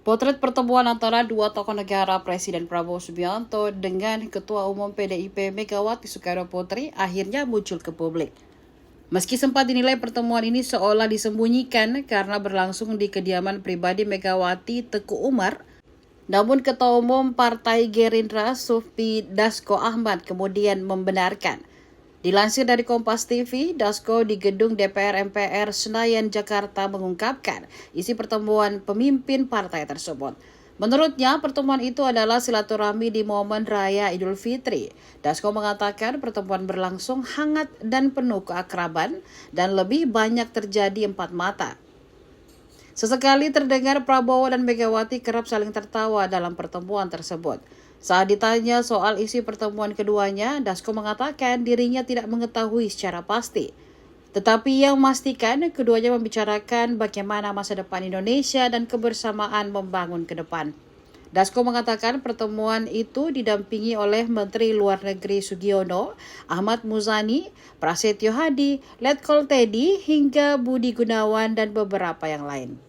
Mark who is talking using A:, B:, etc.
A: Potret pertemuan antara dua tokoh negara Presiden Prabowo Subianto dengan Ketua Umum PDIP Megawati Soekarno Putri akhirnya muncul ke publik. Meski sempat dinilai pertemuan ini seolah disembunyikan karena berlangsung di kediaman pribadi Megawati Teguh Umar, namun Ketua Umum Partai Gerindra Sufmi Dasko Ahmad kemudian membenarkan. Dilansir dari Kompas TV, Dasko di gedung DPR MPR Senayan, Jakarta mengungkapkan isi pertemuan pemimpin partai tersebut. Menurutnya, pertemuan itu adalah silaturahmi di momen Raya Idul Fitri. Dasko mengatakan pertemuan berlangsung hangat dan penuh keakraban dan lebih banyak terjadi empat mata. Sesekali terdengar Prabowo dan Megawati kerap saling tertawa dalam pertemuan tersebut. Saat ditanya soal isi pertemuan keduanya, Dasko mengatakan dirinya tidak mengetahui secara pasti. Tetapi yang memastikan keduanya membicarakan bagaimana masa depan Indonesia dan kebersamaan membangun ke depan. Dasko mengatakan pertemuan itu didampingi oleh Menteri Luar Negeri Sugiono, Ahmad Muzani, Prasetyo Hadi, Letkol Teddy, hingga Budi Gunawan dan beberapa yang lain.